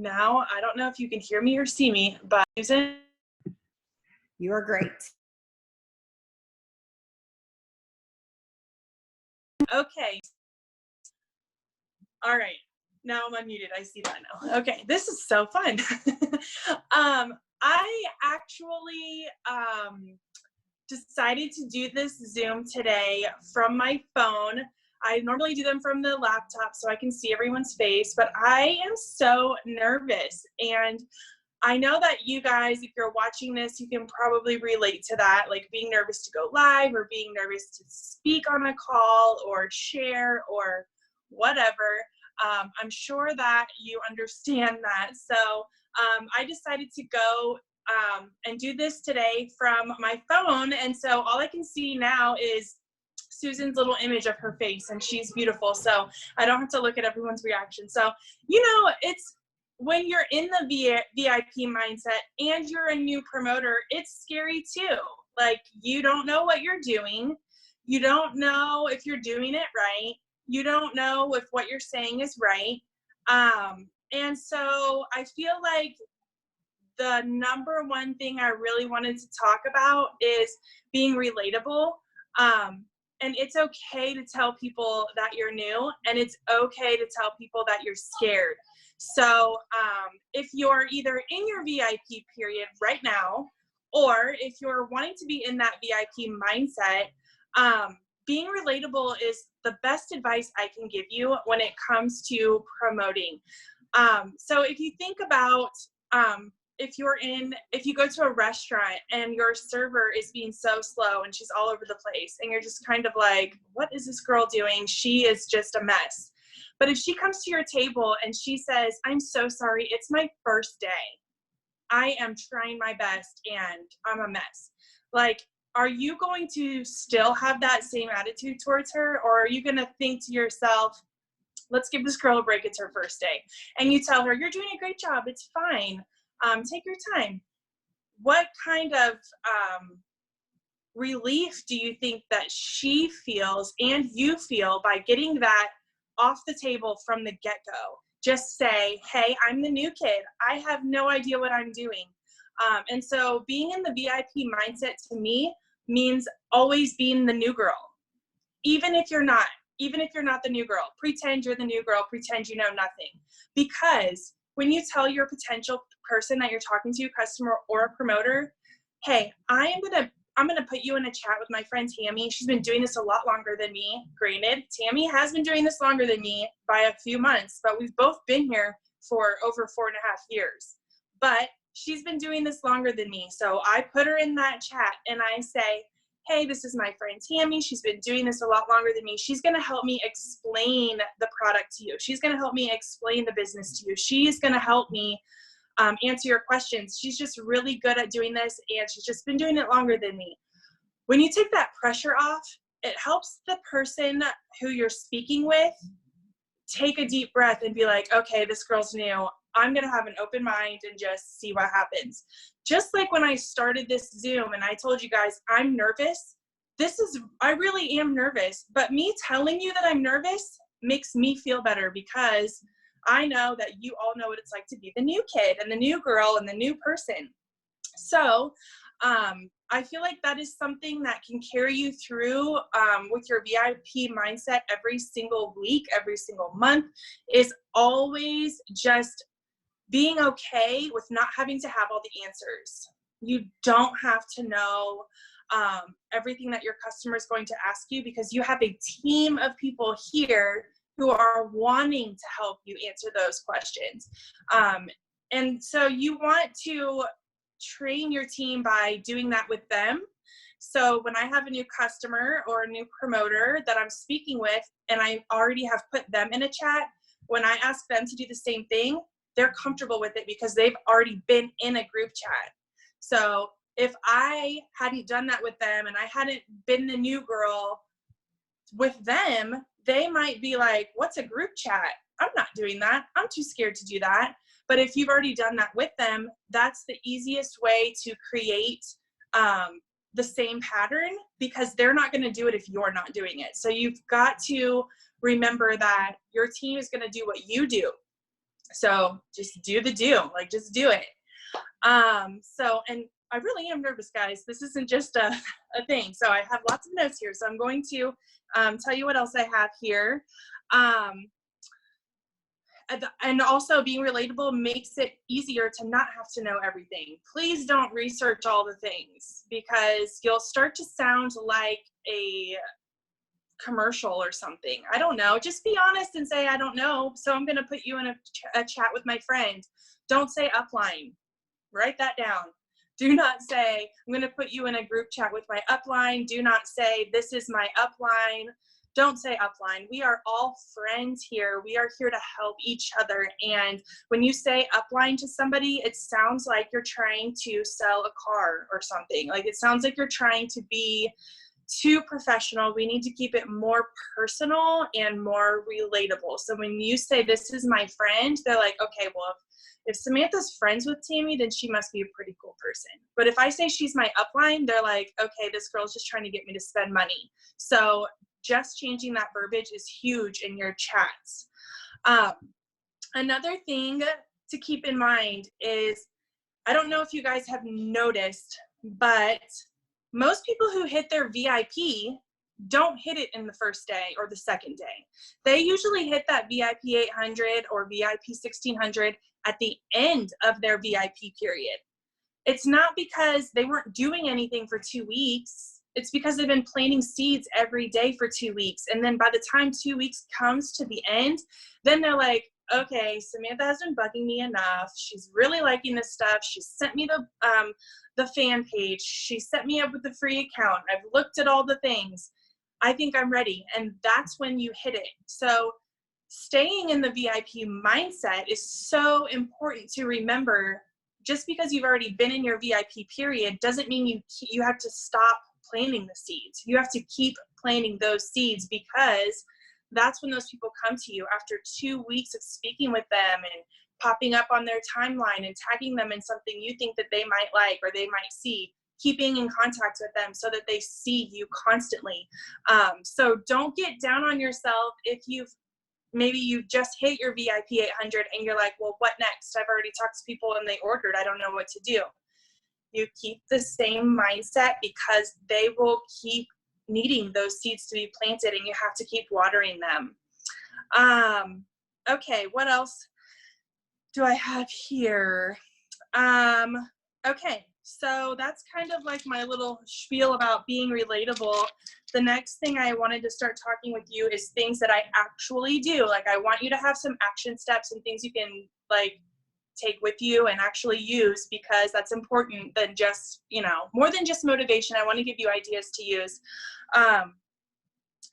Now, I don't know if you can hear me or see me, but Susan. You are great. Okay. All right. Now I'm unmuted. I see that now. Okay. This is so fun. I actually decided to do this Zoom today from my phone. I normally do them from the laptop so I can see everyone's face, but I am so nervous. And I know that you guys, if you're watching this, you can probably relate to that, like being nervous to go live or being nervous to speak on a call or share or whatever. I'm sure that you understand that. So I decided to go and do this today from my phone. And so all I can see now is Susan's little image of her face, and she's beautiful. So I don't have to look at everyone's reaction. So, you know, it's when you're in the VIP mindset and you're a new promoter, it's scary too. Like, you don't know what you're doing. You don't know if you're doing it right. You don't know if what you're saying is right. And so I feel like the number one thing I really wanted to talk about is being relatable. And it's okay to tell people that you're new, and it's okay to tell people that you're scared. So if you're either in your VIP period right now, or if you're wanting to be in that VIP mindset, being relatable is the best advice I can give you when it comes to promoting. So if you think about, if you go to a restaurant and your server is being so slow and she's all over the place and you're just kind of like, what is this girl doing? She is just a mess. But if she comes to your table and she says, I'm so sorry, it's my first day. I am trying my best and I'm a mess. Like, are you going to still have that same attitude towards her? Or are you going to think to yourself, let's give this girl a break, it's her first day. And you tell her, you're doing a great job, it's fine. Take your time. What kind of relief do you think that she feels and you feel by getting that off the table from the get-go? Just say, hey, I'm the new kid. I have no idea what I'm doing. And so being in the VIP mindset to me means always being the new girl. Even if you're not the new girl, pretend you're the new girl, pretend you know nothing. Because when you tell your potential person that you're talking to, customer or a promoter, hey, I'm gonna put you in a chat with my friend Tammy. She's been doing this a lot longer than me. Granted, Tammy has been doing this longer than me by a few months, but we've both been here for over 4.5 years. But she's been doing this longer than me. So I put her in that chat and I say, hey, this is my friend Tammy. She's been doing this a lot longer than me. She's going to help me explain the product to you. She's going to help me explain the business to you. She's going to help me answer your questions. She's just really good at doing this, and she's just been doing it longer than me. When you take that pressure off, it helps the person who you're speaking with take a deep breath and be like, okay, this girl's new. I'm going to have an open mind and just see what happens. Just like when I started this Zoom and I told you guys I'm nervous, I really am nervous, but me telling you that I'm nervous makes me feel better because I know that you all know what it's like to be the new kid and the new girl and the new person. So I feel like that is something that can carry you through with your VIP mindset every single week, every single month, is always just being okay with not having to have all the answers. You don't have to know everything that your customer is going to ask you because you have a team of people here who are wanting to help you answer those questions. And so you want to train your team by doing that with them. So when I have a new customer or a new promoter that I'm speaking with and I already have put them in a chat, when I ask them to do the same thing, they're comfortable with it because they've already been in a group chat. So if I hadn't done that with them and I hadn't been the new girl with them, they might be like, what's a group chat? I'm not doing that. I'm too scared to do that. But if you've already done that with them, that's the easiest way to create the same pattern because they're not going to do it if you're not doing it. So you've got to remember that your team is going to do what you do. So just do the do, like just do it. And I really am nervous, guys. This isn't just a thing. So I have lots of notes here. So I'm going to tell you what else I have here. And also being relatable makes it easier to not have to know everything. Please don't research all the things, because you'll start to sound like a commercial or something. I don't know. Just be honest and say, I don't know. So I'm going to put you in a chat with my friend. Don't say upline. Write that down. Do not say, I'm going to put you in a group chat with my upline. Do not say, this is my upline. Don't say upline. We are all friends here. We are here to help each other. And when you say upline to somebody, it sounds like you're trying to sell a car or something. Like, it sounds like you're trying to be too professional. We need to keep it more personal and more relatable. So when you say, this is my friend, they're like, okay, well, if Samantha's friends with Tammy, then she must be a pretty cool person. But if I say she's my upline, they're like, okay, this girl's just trying to get me to spend money. So just changing that verbiage is huge in your chats. Another thing to keep in mind is, I don't know if you guys have noticed, but most people who hit their VIP don't hit it in the first day or the second day. They usually hit that VIP 800 or VIP 1600 at the end of their VIP period. It's not because they weren't doing anything for 2 weeks. It's because they've been planting seeds every day for 2 weeks. And then by the time 2 weeks comes to the end, then they're like, okay, Samantha has been bugging me enough. She's really liking this stuff. She sent me the fan page. She set me up with the free account. I've looked at all the things. I think I'm ready. And that's when you hit it. So staying in the VIP mindset is so important to remember. Just because you've already been in your VIP period doesn't mean you have to stop planting the seeds. You have to keep planting those seeds, because that's when those people come to you after 2 weeks of speaking with them and popping up on their timeline and tagging them in something you think that they might like or they might see, keeping in contact with them so that they see you constantly. So don't get down on yourself if maybe you've just hit your VIP 800 and you're like, well, what next? I've already talked to people and they ordered. I don't know what to do. You keep the same mindset, because they will keep needing those seeds to be planted, and you have to keep watering them. Okay, what else do I have here? Okay, so that's kind of like my little spiel about being relatable. The next thing I wanted to start talking with you is things that I actually do. Like, I want you to have some action steps and things you can like take with you and actually use, because that's important than just, more than just motivation. I want to give you ideas to use.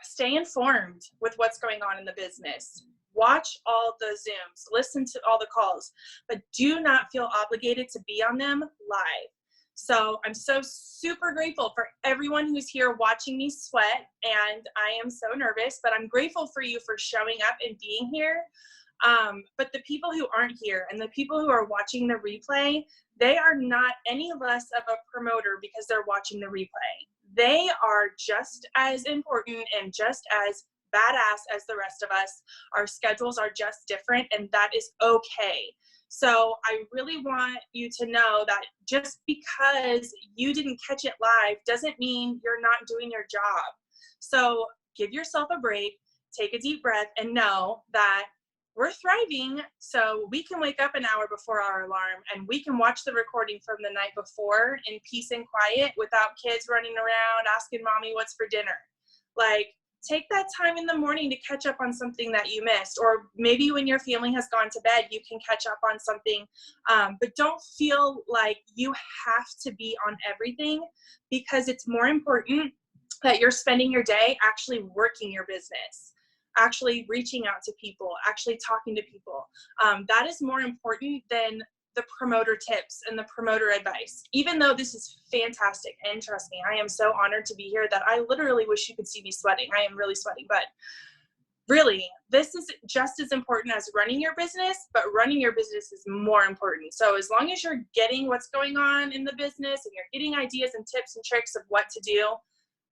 Stay informed with what's going on in the business. Watch all the Zooms, listen to all the calls, but do not feel obligated to be on them live. So I'm so super grateful for everyone who's here watching me sweat, and I am so nervous, but I'm grateful for you for showing up and being here. But the people who aren't here and the people who are watching the replay, they are not any less of a promoter because they're watching the replay. They are just as important and just as badass as the rest of us. Our schedules are just different, and that is okay. So I really want you to know that just because you didn't catch it live doesn't mean you're not doing your job. So give yourself a break, take a deep breath, and know that we're thriving, so we can wake up an hour before our alarm, and we can watch the recording from the night before in peace and quiet without kids running around asking mommy what's for dinner. Like, take that time in the morning to catch up on something that you missed, or maybe when your family has gone to bed, you can catch up on something, but don't feel like you have to be on everything, because it's more important that you're spending your day actually working your business, actually reaching out to people, actually talking to people. That is more important than the promoter tips and the promoter advice, even though this is fantastic. And trust me, I am so honored to be here that I literally wish you could see me sweating. I am really sweating, but really, this is just as important as running your business, but running your business is more important. So as long as you're getting what's going on in the business and you're getting ideas and tips and tricks of what to do,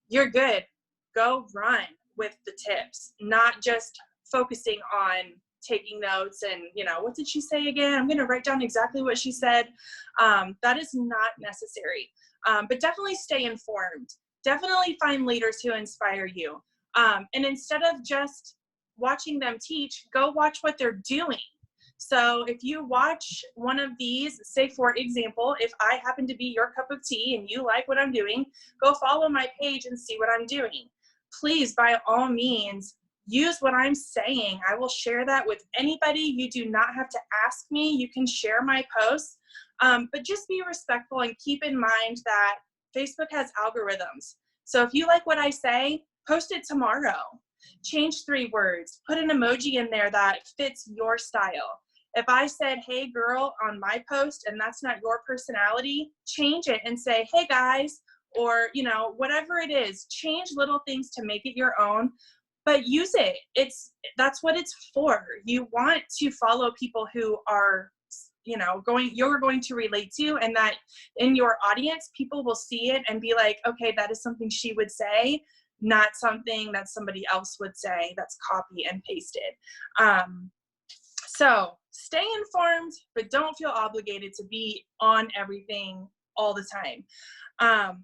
you're good. Go run with the tips, not just focusing on taking notes and, what did she say again? I'm going to write down exactly what she said. That is not necessary. But definitely stay informed. Definitely find leaders who inspire you. And instead of just watching them teach, go watch what they're doing. So if you watch one of these, say for example, if I happen to be your cup of tea and you like what I'm doing, go follow my page and see what I'm doing. Please, by all means, use what I'm saying. I will share that with anybody. You do not have to ask me. You can share my posts, but just be respectful and keep in mind that Facebook has algorithms. So if you like what I say, post it tomorrow. Change 3 words. Put an emoji in there that fits your style. If I said, hey girl, on my post, and that's not your personality, change it and say, hey guys, or, whatever it is, change little things to make it your own, but use it. That's what it's for. You want to follow people who are, you're going to relate to, and that in your audience, people will see it and be like, okay, that is something she would say, not something that somebody else would say that's copy and pasted. So stay informed, but don't feel obligated to be on everything all the time.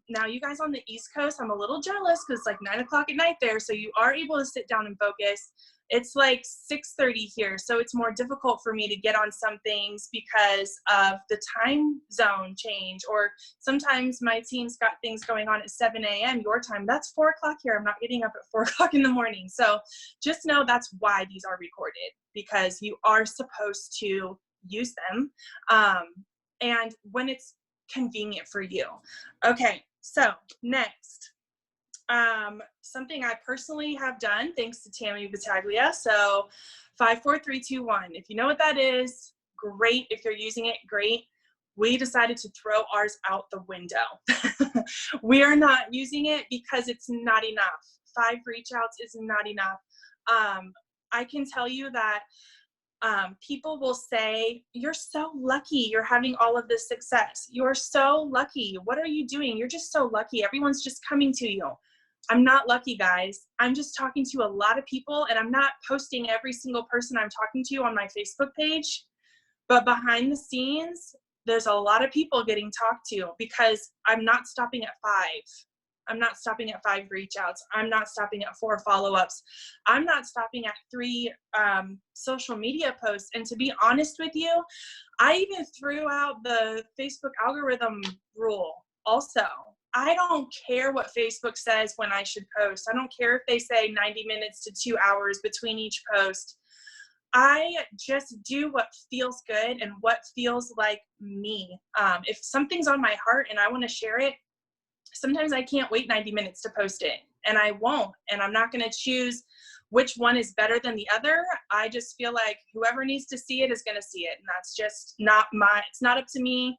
Now you guys on the East Coast, I'm a little jealous because it's like 9 o'clock at night there. So you are able to sit down and focus. It's like 6:30 here. So it's more difficult for me to get on some things because of the time zone change, or sometimes my team's got things going on at 7 a.m. your time. That's 4 o'clock here. I'm not getting up at 4 o'clock in the morning. So just know that's why these are recorded, because you are supposed to use them. And when it's convenient for you. Okay, so next, something I personally have done thanks to Tammy Battaglia. So 5, 4, 3, 2, 1. If you know what that is, great. If you're using it, great. We decided to throw ours out the window. We are not using it because it's not enough. 5 reach outs is not enough. I can tell you that people will say, you're so lucky you're having all of this success. You're so lucky. What are you doing? You're just so lucky. Everyone's just coming to you. I'm not lucky, guys. I'm just talking to a lot of people, and I'm not posting every single person I'm talking to on my Facebook page. But behind the scenes, there's a lot of people getting talked to, because I'm not stopping at 5. I'm not stopping at 5 reach outs. I'm not stopping at 4 follow-ups. I'm not stopping at 3 social media posts. And to be honest with you, I even threw out the Facebook algorithm rule also. I don't care what Facebook says when I should post. I don't care if they say 90 minutes to 2 hours between each post. I just do what feels good and what feels like me. If something's on my heart and I want to share it, sometimes I can't wait 90 minutes to post it, and I won't, and I'm not going to choose which one is better than the other. I just feel like whoever needs to see it is going to see it, and that's just it's not up to me.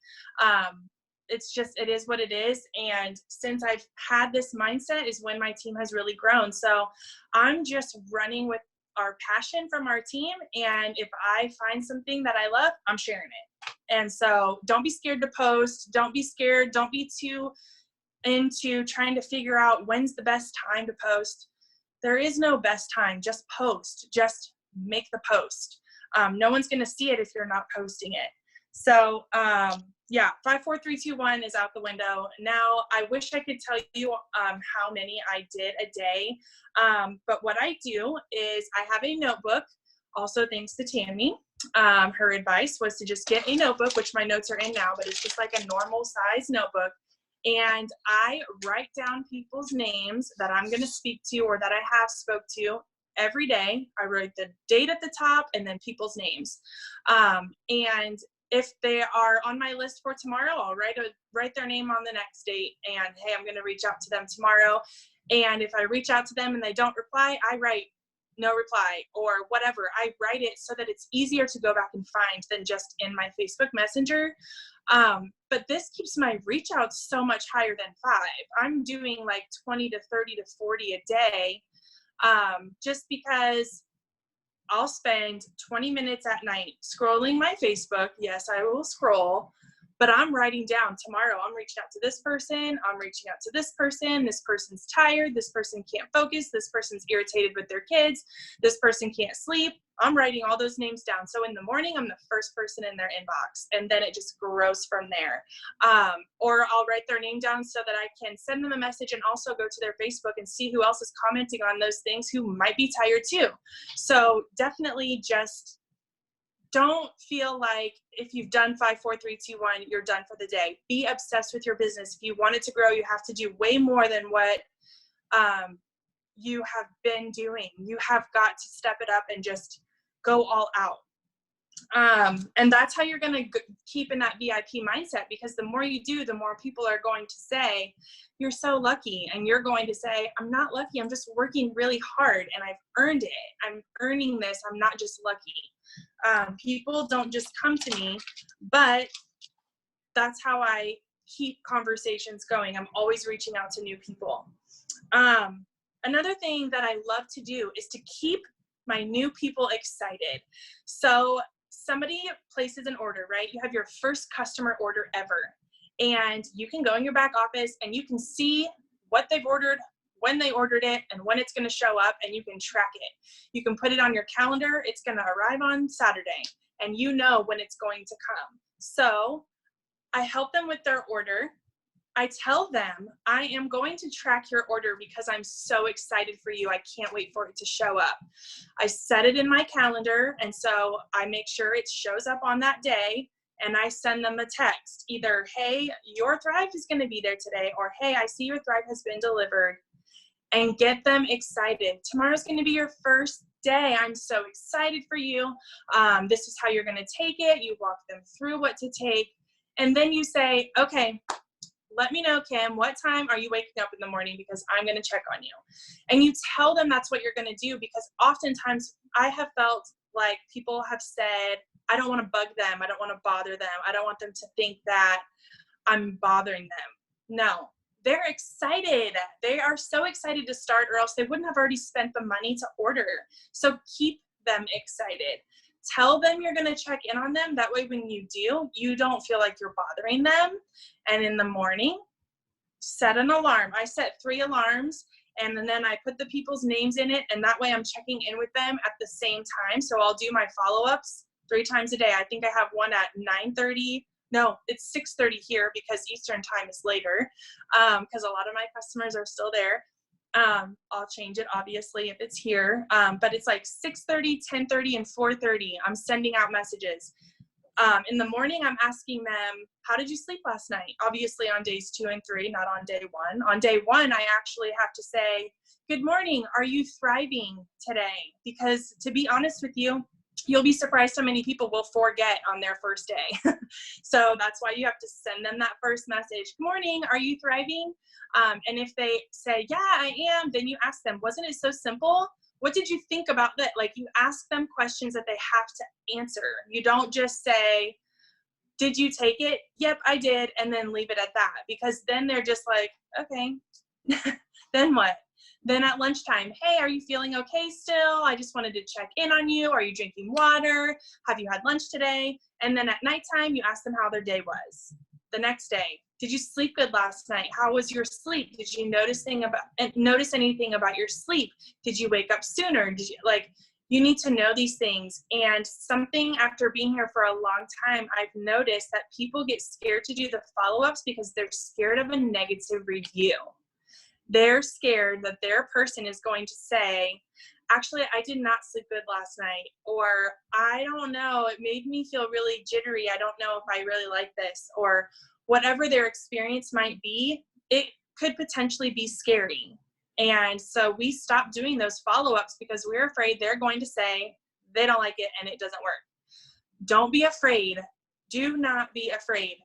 It is what it is. And since I've had this mindset is when my team has really grown. So I'm just running with our passion from our team. And if I find something that I love, I'm sharing it. And so don't be scared to post. Don't be scared. Don't be too into trying to figure out when's the best time to post. There is no best time. Just post. Just make the post. No one's going to see it if you're not posting it. So, 5, 4, 3, 2, 1 is out the window. Now, I wish I could tell you how many I did a day. But what I do is I have a notebook, also thanks to Tammy. Her advice was to just get a notebook, which my notes are in now, but it's just like a normal size notebook. And I write down people's names that I'm going to speak to or that I have spoke to every day. I write the date at the top and then people's names. And if they are on my list for tomorrow, I'll write their name on the next date. And hey, I'm going to reach out to them tomorrow. And if I reach out to them and they don't reply, I write no reply or whatever. I write it so that it's easier to go back and find than just in my Facebook Messenger. But this keeps my reach out so much higher than 5. I'm doing like 20 to 30 to 40 a day, just because I'll spend 20 minutes at night scrolling my Facebook. Yes, I will scroll, but I'm writing down tomorrow, I'm reaching out to this person, I'm reaching out to this person's tired, this person can't focus, this person's irritated with their kids, this person can't sleep. I'm writing all those names down. So in the morning, I'm the first person in their inbox, and then it just grows from there. Or I'll write their name down so that I can send them a message and also go to their Facebook and see who else is commenting on those things who might be tired too. So definitely just don't feel like if you've done 5, 4, 3, 2, 1, you're done for the day. Be obsessed with your business. If you want it to grow, you have to do way more than what you have been doing. You have got to step it up and just go all out. And that's how you're going to keep in that VIP mindset, because the more you do, the more people are going to say, you're so lucky. And you're going to say, I'm not lucky. I'm just working really hard and I've earned it. I'm earning this. I'm not just lucky. People don't just come to me, but that's how I keep conversations going. I'm always reaching out to new people. Another thing that I love to do is to keep my new people excited. So somebody places an order, right? You have your first customer order ever, and you can go in your back office and you can see what they've ordered, when they ordered it, and when it's going to show up, and you can track it. You can put it on your calendar. It's going to arrive on Saturday, and you know when it's going to come. So I help them with their order. I tell them, I am going to track your order because I'm so excited for you. I can't wait for it to show up. I set it in my calendar, and so I make sure it shows up on that day, and I send them a text, either, hey, your Thrive is going to be there today, or hey, I see your Thrive has been delivered, and get them excited. Tomorrow's going to be your first day. I'm so excited for you. This is how you're going to take it. You walk them through what to take, and then you say, okay, let me know, Kim, what time are you waking up in the morning, because I'm going to check on you. And you tell them that's what you're going to do, because oftentimes I have felt like people have said, I don't want to bug them. I don't want to bother them. I don't want them to think that I'm bothering them. No, they're excited. They are so excited to start, or else they wouldn't have already spent the money to order. So keep them excited. Tell them you're going to check in on them. That way, when you do, you don't feel like you're bothering them. And in the morning, set an alarm. I set 3 alarms, and then I put the people's names in it, and that way I'm checking in with them at the same time. So I'll do my follow-ups 3 times a day. I think I have one at 9:30. No, it's 6:30 here because Eastern time is later, because a lot of my customers are still there. I'll change it obviously if it's here, but it's like 6:30, 10:30, and 4:30. I'm sending out messages. In the morning, I'm asking them, how did you sleep last night? Obviously on days 2 and 3, not on day 1. On day 1, I actually have to say, good morning, are you thriving today? Because to be honest with you, you'll be surprised how many people will forget on their first day. So that's why you have to send them that first message. Good morning, are you thriving? And if they say, yeah, I am, then you ask them, wasn't it so simple? What did you think about that? Like, you ask them questions that they have to answer. You don't just say, did you take it? Yep, I did. And then leave it at that, because then they're just like, okay, then what? Then at lunchtime, hey, are you feeling okay still? I just wanted to check in on you. Are you drinking water? Have you had lunch today? And then at nighttime, you ask them how their day was. The next day, did you sleep good last night? How was your sleep? Did you notice anything about your sleep? Did you wake up sooner? You need to know these things. And something after being here for a long time, I've noticed that people get scared to do the follow-ups because they're scared of a negative review. They're scared that their person is going to say, actually, I did not sleep good last night, or I don't know, it made me feel really jittery. I don't know if I really like this, or whatever their experience might be, it could potentially be scary. And so we stopped doing those follow-ups because we're afraid they're going to say they don't like it and it doesn't work. Don't be afraid. Do not be afraid.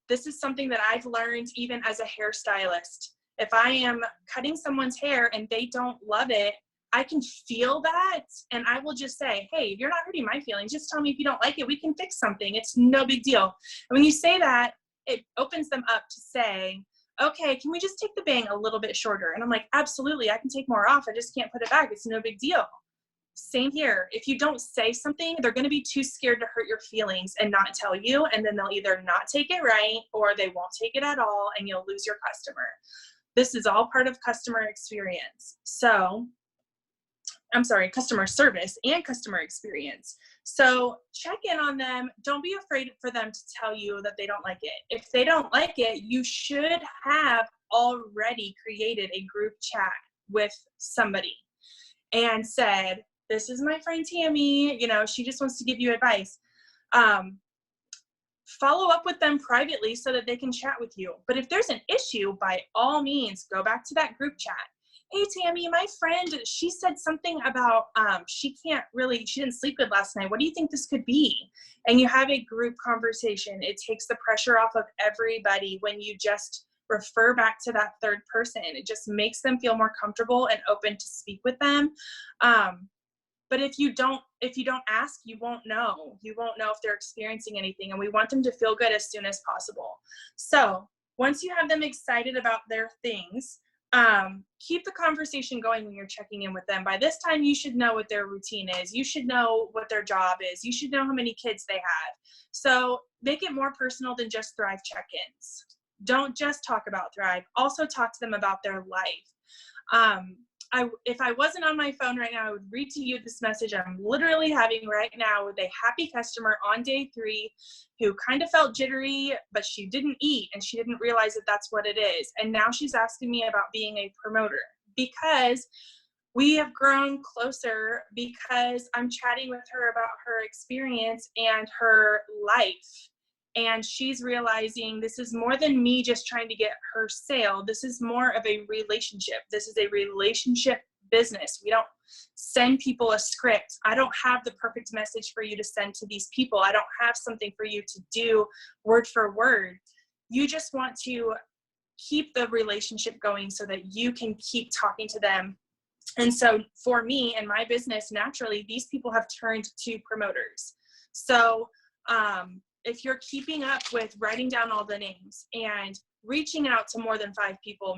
This is something that I've learned even as a hairstylist. If I am cutting someone's hair and they don't love it, I can feel that, and I will just say, hey, you're not hurting my feelings. Just tell me if you don't like it. We can fix something. It's no big deal. And when you say that, it opens them up to say, okay, can we just take the bang a little bit shorter? And I'm like, absolutely, I can take more off. I just can't put it back. It's no big deal. Same here. If you don't say something, they're going to be too scared to hurt your feelings and not tell you. And then they'll either not take it right or they won't take it at all and you'll lose your customer. This is all part of customer experience. Customer service and customer experience. So check in on them. Don't be afraid for them to tell you that they don't like it. If they don't like it, you should have already created a group chat with somebody and said, this is my friend Tammy, she just wants to give you advice. Follow up with them privately so that they can chat with you. But if there's an issue, by all means, go back to that group chat. Hey, Tammy, my friend, she said something about she didn't sleep good last night. What do you think this could be? And you have a group conversation. It takes the pressure off of everybody when you just refer back to that third person. It just makes them feel more comfortable and open to speak with them. But if you don't ask, you won't know. You won't know if they're experiencing anything. And we want them to feel good as soon as possible. So once you have them excited about their things, keep the conversation going when you're checking in with them. By this time, you should know what their routine is. You should know what their job is. You should know how many kids they have. So make it more personal than just Thrive check-ins. Don't just talk about Thrive. Also talk to them about their life. If I wasn't on my phone right now, I would read to you this message I'm literally having right now with a happy customer on day 3 who kind of felt jittery, but she didn't eat and she didn't realize that that's what it is. And now she's asking me about being a promoter because we have grown closer, because I'm chatting with her about her experience and her life. And she's realizing this is more than me just trying to get her sale. This is more of a relationship. This is a relationship business. We don't send people a script. I don't have the perfect message for you to send to these people. I don't have something for you to do word for word. You just want to keep the relationship going so that you can keep talking to them. And so for me and my business, naturally, these people have turned to promoters. So, if you're keeping up with writing down all the names and reaching out to more than 5 people,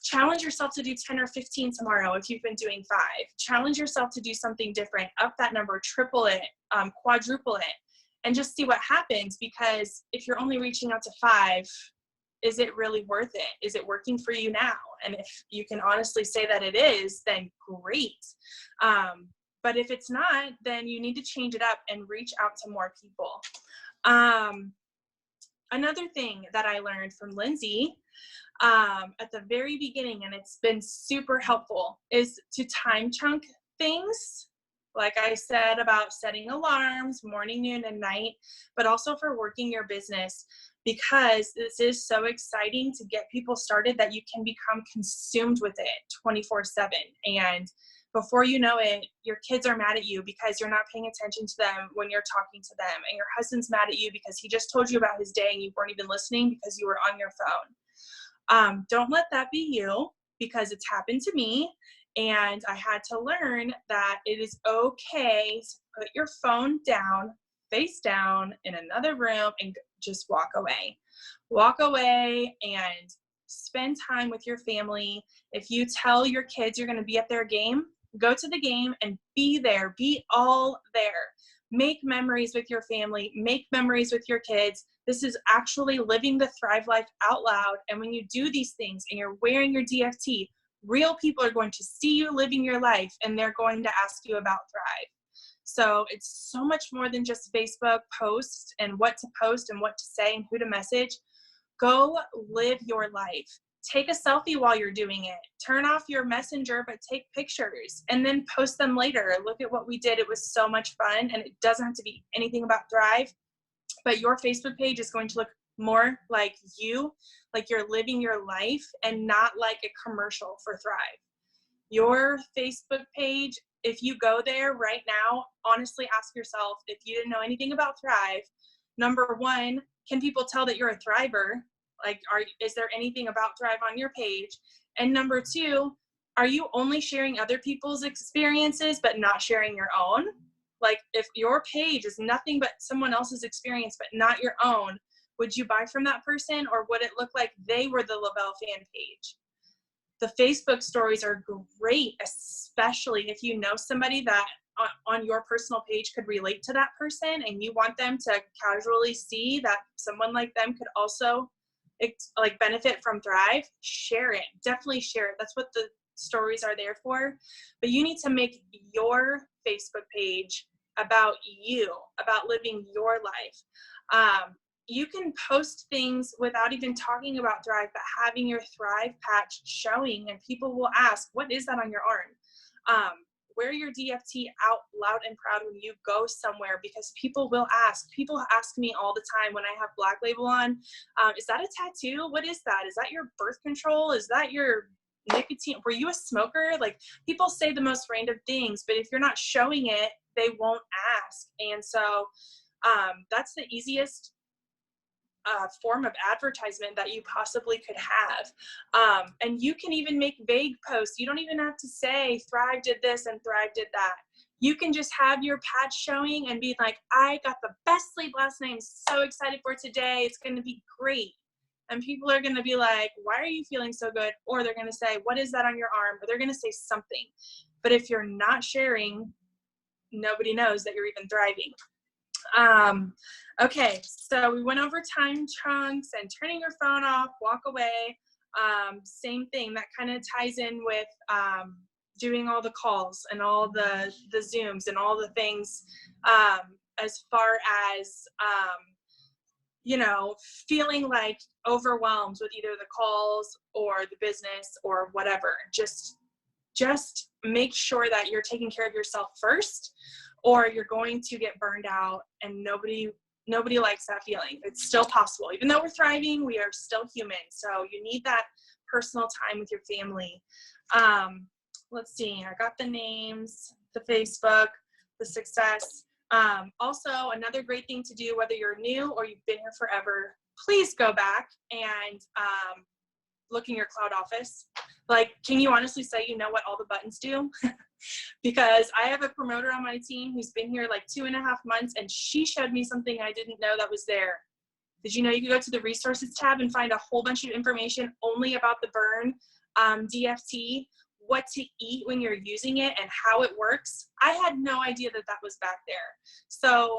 challenge yourself to do 10 or 15 tomorrow if you've been doing 5. Challenge yourself to do something different, up that number, triple it, quadruple it, and just see what happens. Because if you're only reaching out to 5, is it really worth it? Is it working for you now? And if you can honestly say that it is, then great. But if it's not, then you need to change it up and reach out to more people. Another thing that I learned from Lindsay at the very beginning, and it's been super helpful, is to time chunk things. Like I said about setting alarms, morning, noon, and night, but also for working your business, because this is so exciting to get people started that you can become consumed with it 24/7. And before you know it, your kids are mad at you because you're not paying attention to them when you're talking to them. And your husband's mad at you because he just told you about his day and you weren't even listening because you were on your phone. Don't let that be you, because it's happened to me. And I had to learn that it is okay to put your phone down, face down in another room, and just walk away. Walk away and spend time with your family. If you tell your kids you're going to be at their game, go to the game and be there. Be all there. Make memories with your family. Make memories with your kids. This is actually living the Thrive life out loud. And when you do these things and you're wearing your DFT, real people are going to see you living your life, and they're going to ask you about Thrive. So it's so much more than just Facebook posts and what to post and what to say and who to message. Go live your life. Take a selfie while you're doing it. Turn off your messenger, but take pictures and then post them later. Look at what we did. It was so much fun, and it doesn't have to be anything about Thrive, but your Facebook page is going to look more like you, like you're living your life and not like a commercial for Thrive. Your Facebook page, if you go there right now, honestly ask yourself, if you didn't know anything about Thrive, number 1, can people tell that you're a Thriver? Like, is there anything about Thrive on your page? And number 2, are you only sharing other people's experiences but not sharing your own? Like, if your page is nothing but someone else's experience but not your own, would you buy from that person, or would it look like they were the LaBelle fan page? The Facebook stories are great, especially if you know somebody that on your personal page could relate to that person and you want them to casually see that someone like them could also like benefit from Thrive, share it. Definitely share it. That's what the stories are there for. But you need to make your Facebook page about you, about living your life. You can post things without even talking about Thrive, but having your Thrive patch showing, and people will ask, what is that on your arm? Wear your DFT out loud and proud when you go somewhere, because people will ask. People ask me all the time when I have Black Label on, is that a tattoo? What is that? Is that your birth control? Is that your nicotine? Were you a smoker? Like, people say the most random things, but if you're not showing it, they won't ask. And so that's the easiest form of advertisement that you possibly could have. And you can even make vague posts. You don't even have to say Thrive did this and Thrive did that. You can just have your patch showing and be like, I got the best sleep last night. I'm so excited for today. It's going to be great. And people are going to be like, why are you feeling so good? Or they're going to say, what is that on your arm? Or they're going to say something. But if you're not sharing, nobody knows that you're even thriving. Okay, so we went over time chunks and turning your phone off, walk away. Same thing, that kind of ties in with doing all the calls and all the Zooms and all the things, as far as, you know, feeling like overwhelmed with either the calls or the business or whatever. Just make sure that you're taking care of yourself first, or you're going to get burned out, and nobody likes that feeling. It's still possible. Even though we're thriving, we are still human. So you need that personal time with your family. Let's see, I got the names, the Facebook, the success. Also, another great thing to do, whether you're new or you've been here forever, please go back and look in your cloud office. Like, can you honestly say you know what all the buttons do? Because I have a promoter on my team who's been here like 2.5 months, and she showed me something I didn't know that was there. Did you know you can go to the resources tab and find a whole bunch of information only about the burn DFT, what to eat when you're using it and how it works? I had no idea that that was back there. So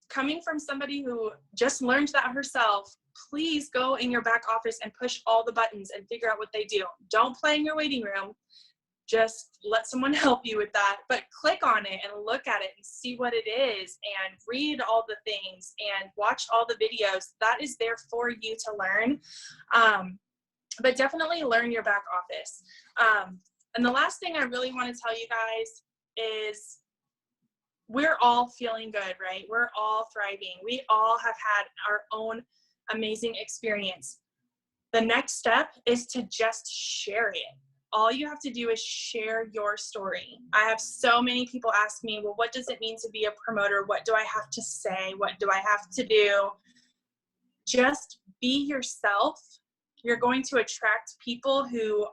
coming from somebody who just learned that herself, please go in your back office and push all the buttons and figure out what they do. Don't play in your waiting room. Just let someone help you with that, but click on it and look at it and see what it is and read all the things and watch all the videos. That is there for you to learn. But definitely learn your back office. And the last thing I really want to tell you guys is we're all feeling good, right? We're all thriving. We all have had our own amazing experience. The next step is to just share it. All you have to do is share your story. I have so many people ask me, well, what does it mean to be a promoter? What do I have to say? What do I have to do? Just be yourself. You're going to attract people who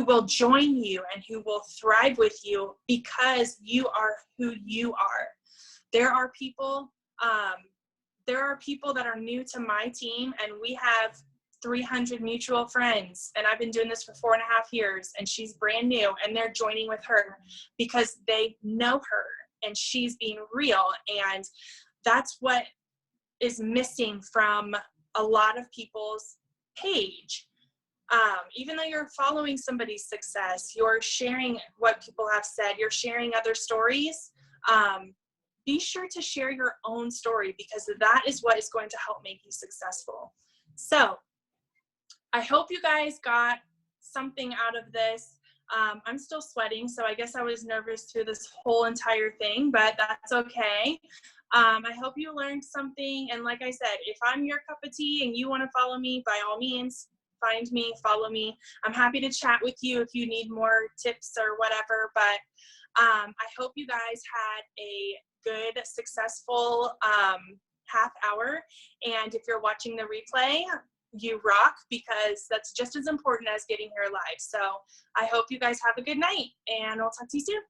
will join you and who will thrive with you because you are who you are. There are people that are new to my team, and we have 300 mutual friends, and I've been doing this for 4.5 years, and she's brand new, and they're joining with her because they know her and she's being real. And that's what is missing from a lot of people's page. Even though you're following somebody's success, you're sharing what people have said, you're sharing other stories, be sure to share your own story, because that is what is going to help make you successful. So I hope you guys got something out of this. I'm still sweating, so I guess I was nervous through this whole entire thing, but that's okay. I hope you learned something. And like I said, if I'm your cup of tea and you want to follow me, by all means, find me, follow me. I'm happy to chat with you if you need more tips or whatever. But I hope you guys had a good, successful half hour. And if you're watching the replay, you rock, because that's just as important as getting here live. So I hope you guys have a good night, and I'll talk to you soon.